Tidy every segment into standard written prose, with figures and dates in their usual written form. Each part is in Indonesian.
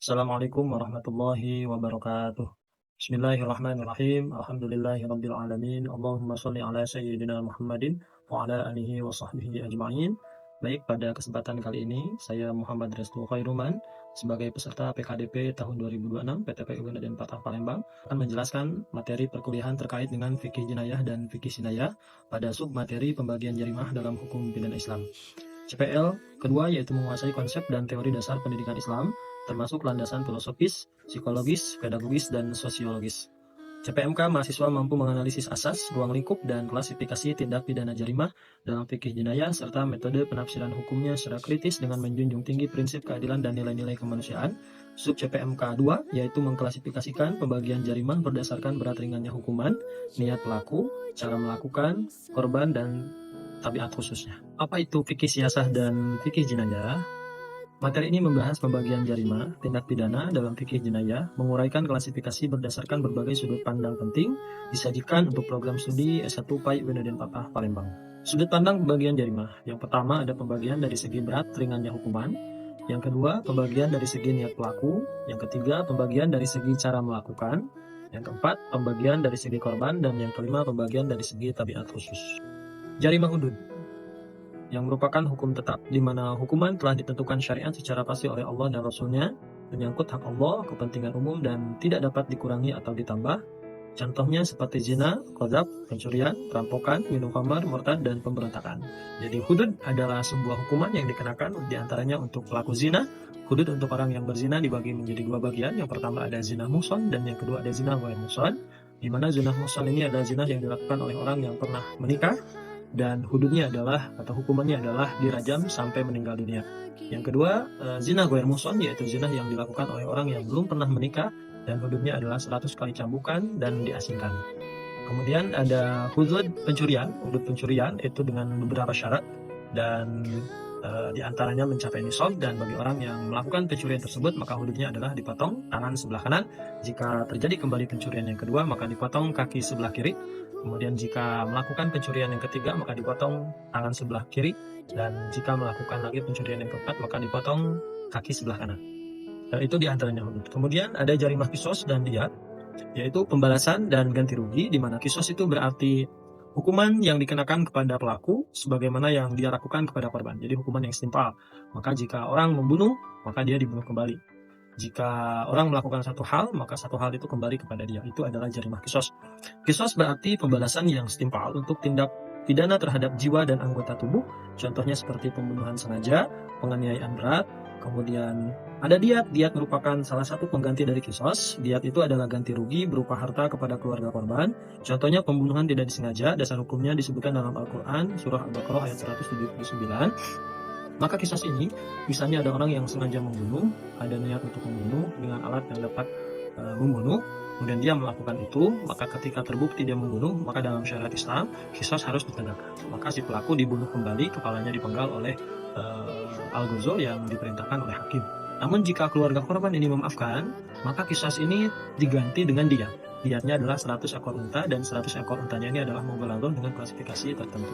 Assalamualaikum warahmatullahi wabarakatuh. Bismillahirrahmanirrahim. Alhamdulillahirabbil alamin. Allahumma shalli ala sayyidina Muhammadin wa ala alihi wa sahbihi ajma'in. Baik, pada kesempatan kali ini saya Muhammad Restu Khairuman sebagai peserta PKDP tahun 2026 PTP UIN dan Fatah Palembang akan menjelaskan materi perkuliahan terkait dengan fikih jinayah dan fikih sinayah pada sub materi pembagian jarimah dalam hukum pidana Islam. CPL kedua yaitu menguasai konsep dan teori dasar pendidikan Islam, termasuk landasan filosofis, psikologis, pedagogis, dan sosiologis. CPMK mahasiswa mampu menganalisis asas, ruang lingkup, dan klasifikasi tindak pidana jarimah dalam fikih jinayah serta metode penafsiran hukumnya secara kritis dengan menjunjung tinggi prinsip keadilan dan nilai-nilai kemanusiaan. Sub CPMK 2 yaitu mengklasifikasikan pembagian jarimah berdasarkan berat ringannya hukuman, niat pelaku, cara melakukan, korban, dan tabiat khususnya. Apa itu fikih siasah dan fikih jinayah? Materi ini membahas pembagian jarimah, tindak pidana dalam fikih jinayah, menguraikan klasifikasi berdasarkan berbagai sudut pandang penting, disajikan untuk program studi S1 PAI UIN dan Fatah Palembang. Sudut pandang pembagian jarimah. Yang pertama ada pembagian dari segi berat ringannya hukuman. Yang kedua, pembagian dari segi niat pelaku. Yang ketiga, pembagian dari segi cara melakukan. Yang keempat, pembagian dari segi korban. Dan yang kelima, pembagian dari segi tabiat khusus. Jarimah hudud yang merupakan hukum tetap, di mana hukuman telah ditentukan syariat secara pasti oleh Allah dan Rasul-Nya, menyangkut hak Allah, kepentingan umum, dan tidak dapat dikurangi atau ditambah. Contohnya seperti zina, qadzaf, pencurian, perampokan, minum khamar, murtad, dan pemberontakan. Jadi hudud adalah sebuah hukuman yang dikenakan diantaranya untuk pelaku zina. Hudud untuk orang yang berzina dibagi menjadi dua bagian. Yang pertama ada zina muhsan dan yang kedua ada zina ghair muhsan. Di mana zina muhsan ini adalah zina yang dilakukan oleh orang yang pernah menikah, dan hududnya adalah atau hukumannya adalah dirajam sampai meninggal dunia. Yang kedua, zina ghair muhsan yaitu zina yang dilakukan oleh orang yang belum pernah menikah dan hududnya adalah 100 kali cambukan dan diasingkan. Kemudian ada hudud pencurian. Hudud pencurian itu dengan beberapa syarat dan di antaranya mencapai nisab, dan bagi orang yang melakukan pencurian tersebut maka hududnya adalah dipotong tangan sebelah kanan. Jika terjadi kembali pencurian yang kedua maka dipotong kaki sebelah kiri. Kemudian jika melakukan pencurian yang ketiga maka dipotong tangan sebelah kiri, dan jika melakukan lagi pencurian yang keempat maka dipotong kaki sebelah kanan. Itu diantaranya hudud. Kemudian ada jarimah qisas dan diyat, yaitu pembalasan dan ganti rugi, di mana qisas itu berarti hukuman yang dikenakan kepada pelaku sebagaimana yang dia lakukan kepada korban. Jadi hukuman yang setimpal. Maka jika orang membunuh maka dia dibunuh kembali. Jika orang melakukan satu hal, maka satu hal itu kembali kepada dia. Itu adalah jarimah qisas. Qisas berarti pembalasan yang setimpal untuk tindak pidana terhadap jiwa dan anggota tubuh. Contohnya seperti pembunuhan sengaja, penganiayaan berat. Kemudian ada diyat. Diyat merupakan salah satu pengganti dari qisas. Diyat itu adalah ganti rugi berupa harta kepada keluarga korban. Contohnya pembunuhan tidak disengaja. Dasar hukumnya disebutkan dalam Al-Quran, surah Al-Baqarah ayat 179. Maka qisas ini, misalnya ada orang yang sengaja membunuh, ada niat untuk membunuh dengan alat yang dapat membunuh, kemudian dia melakukan itu, maka ketika terbukti dia membunuh, maka dalam syariat Islam, qisas harus ditegakkan. Maka si pelaku dibunuh kembali, kepalanya dipenggal oleh al-ghuzul yang diperintahkan oleh hakim. Namun jika keluarga korban ini memaafkan, maka qisas ini diganti dengan diyat. Diyatnya adalah 100 ekor unta, dan 100 ekor untanya ini adalah mubalaghah dengan klasifikasi tertentu.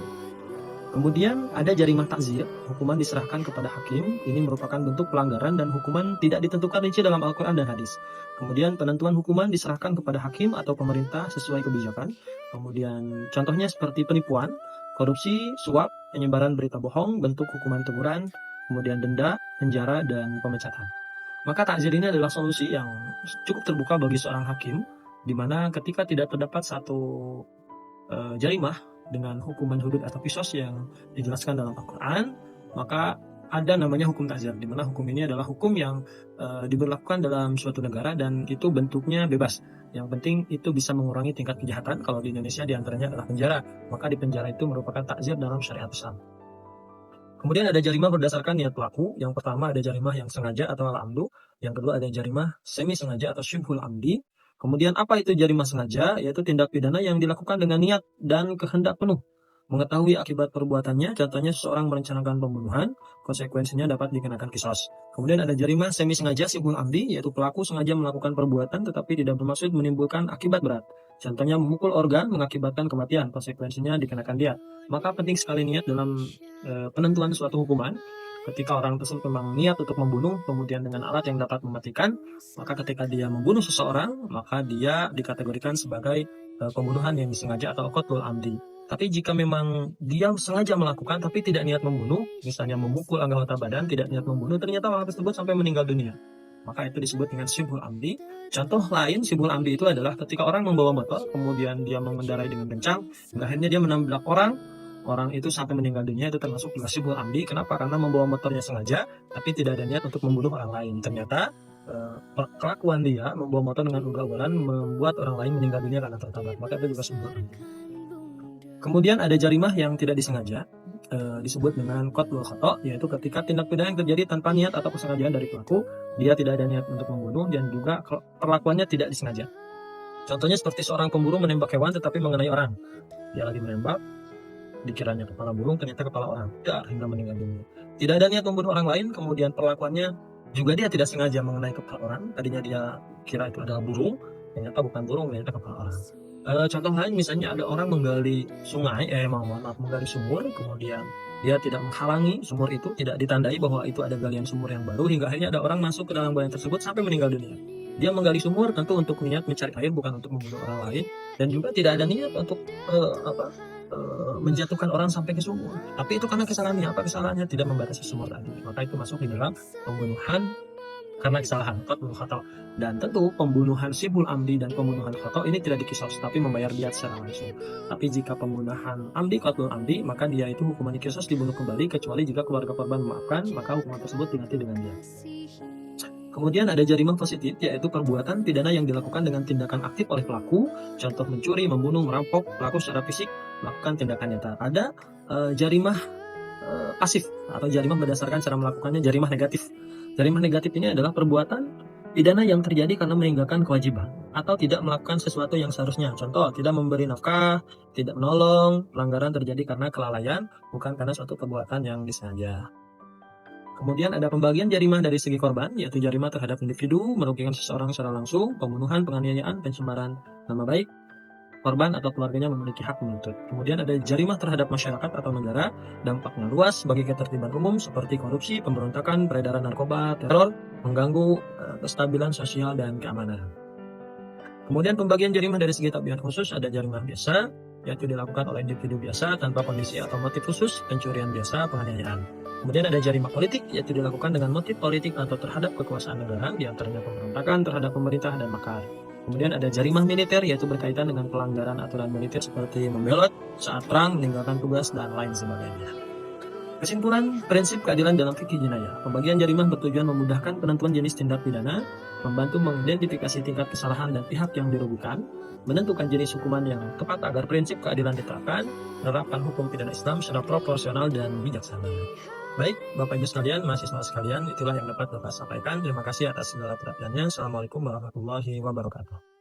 Kemudian ada jarimah takzir, hukuman diserahkan kepada hakim. Ini merupakan bentuk pelanggaran dan hukuman tidak ditentukan rinci dalam Al-Quran dan hadis. Kemudian penentuan hukuman diserahkan kepada hakim atau pemerintah sesuai kebijakan. Kemudian contohnya seperti penipuan, korupsi, suap, penyebaran berita bohong, bentuk hukuman teguran, kemudian denda, penjara, dan pemecatan. Maka takzir ini adalah solusi yang cukup terbuka bagi seorang hakim, di mana ketika tidak terdapat satu jarimah dengan hukuman hudud atau qisas yang dijelaskan dalam Al-Quran, maka ada namanya hukum takzir, di mana hukum ini adalah hukum yang diberlakukan dalam suatu negara dan itu bentuknya bebas. Yang penting itu bisa mengurangi tingkat kejahatan. Kalau di Indonesia diantaranya adalah penjara, maka di penjara itu merupakan takzir dalam syariat Islam. Kemudian ada jarimah berdasarkan niat pelaku. Yang pertama ada jarimah yang sengaja atau al-amdu. Yang kedua ada jarimah semi sengaja atau syibhul amdi. Kemudian apa itu jarimah sengaja? Yaitu tindak pidana yang dilakukan dengan niat dan kehendak penuh. Mengetahui akibat perbuatannya, contohnya seseorang merencanakan pembunuhan, konsekuensinya dapat dikenakan qisas. Kemudian ada jarimah semi sengaja syibhul amdi, yaitu pelaku sengaja melakukan perbuatan tetapi tidak bermaksud menimbulkan akibat berat. Contohnya memukul organ mengakibatkan kematian, konsekuensinya dikenakan diyat. Maka penting sekali niat dalam penentuan suatu hukuman. Ketika orang tersebut memang niat untuk membunuh, kemudian dengan alat yang dapat mematikan, maka ketika dia membunuh seseorang, maka dia dikategorikan sebagai pembunuhan yang disengaja atau qatlul amdi. Tapi jika memang dia sengaja melakukan tapi tidak niat membunuh, misalnya memukul anggota badan, tidak niat membunuh, ternyata orang tersebut sampai meninggal dunia, maka itu disebut dengan syibhul amdi. Contoh lain syibhul amdi itu adalah ketika orang membawa motor, kemudian dia mengendarai dengan kencang, hingga akhirnya dia menabrak orang itu sampai meninggal dunia, itu termasuk juga syibhul amdi. Kenapa? Karena membawa motornya sengaja, tapi tidak ada niat untuk membunuh orang lain. Ternyata kelakuan dia membawa motor dengan ugal-ugalan membuat orang lain meninggal dunia karena tertabrak, maka itu juga syibhul amdi. Kemudian ada jarimah yang tidak disengaja, disebut dengan qatlul khata', yaitu ketika tindak pidana yang terjadi tanpa niat atau kesengajaan dari pelaku, dia tidak ada niat untuk membunuh dan juga perlakuannya tidak disengaja. Contohnya seperti seorang pemburu menembak hewan tetapi mengenai orang. Dia lagi menembak, dikiranya kepala burung, ternyata kepala orang, hingga meninggal dunia. Tidak ada niat membunuh orang lain, kemudian perlakuannya juga dia tidak sengaja mengenai kepala orang. Tadinya dia kira itu adalah burung, ternyata bukan burung, ternyata kepala orang. Contoh lain misalnya ada orang menggali sungai, menggali sumur, kemudian dia tidak menghalangi sumur itu, tidak ditandai bahwa itu ada galian sumur yang baru, hingga akhirnya ada orang masuk ke dalam galian tersebut sampai meninggal dunia. Dia menggali sumur tentu untuk niat mencari air, bukan untuk membunuh orang lain, dan juga tidak ada niat untuk menjatuhkan orang sampai ke sumur. Tapi itu karena kesalahannya. Apa kesalahannya? Tidak membatasi sumur tadi. Maka itu masuk di dalam pembunuhan karena kesalahan, qatlul khata'. Dan tentu pembunuhan syibhul amdi dan pembunuhan khata' ini tidak diqisas, tapi membayar diyat secara langsung. Tapi jika pembunuhan amdi, qatlul amdi, maka dia itu hukumannya qisas, dibunuh kembali, kecuali jika keluarga korban memaafkan, maka hukuman tersebut diganti dengan diyat. Kemudian ada jarimah positif, yaitu perbuatan pidana yang dilakukan dengan tindakan aktif oleh pelaku, contoh mencuri, membunuh, merampok, pelaku secara fisik melakukan tindakan nyata. Ada jarimah pasif atau jarimah berdasarkan cara melakukannya, jarimah negatif. Jarimah negatif ini adalah perbuatan pidana yang terjadi karena meninggalkan kewajiban atau tidak melakukan sesuatu yang seharusnya. Contoh, tidak memberi nafkah, tidak menolong. Pelanggaran terjadi karena kelalaian, bukan karena suatu perbuatan yang disengaja. Kemudian ada pembagian jarimah dari segi korban, yaitu jarimah terhadap individu, merugikan seseorang secara langsung, pembunuhan, penganiayaan, pencemaran nama baik korban atau keluarganya memiliki hak menuntut. Kemudian ada jarimah terhadap masyarakat atau negara, dampaknya luas bagi ketertiban umum seperti korupsi, pemberontakan, peredaran narkoba, teror, mengganggu kestabilan sosial dan keamanan. Kemudian pembagian jarimah dari segi tabiat khusus, ada jarimah biasa, yaitu dilakukan oleh individu biasa tanpa kondisi atau motif khusus, pencurian biasa, penganiayaan. Kemudian ada jarimah politik, yaitu dilakukan dengan motif politik atau terhadap kekuasaan negara, diantaranya pemberontakan terhadap pemerintah dan makar. Kemudian ada jarimah militer, yaitu berkaitan dengan pelanggaran aturan militer seperti membelot saat perang, meninggalkan tugas, dan lain sebagainya. Kesimpulan, prinsip keadilan dalam fikih jenayah. Pembagian jarimah bertujuan memudahkan penentuan jenis tindak pidana, membantu mengidentifikasi tingkat kesalahan dan pihak yang dirugikan, menentukan jenis hukuman yang tepat agar prinsip keadilan diterapkan, menerapkan hukum pidana Islam secara proporsional dan bijaksana. Baik, Bapak Ibu sekalian, mahasiswa sekalian, itulah yang dapat Bapak sampaikan. Terima kasih atas segala perhatiannya. Assalamualaikum warahmatullahi wabarakatuh.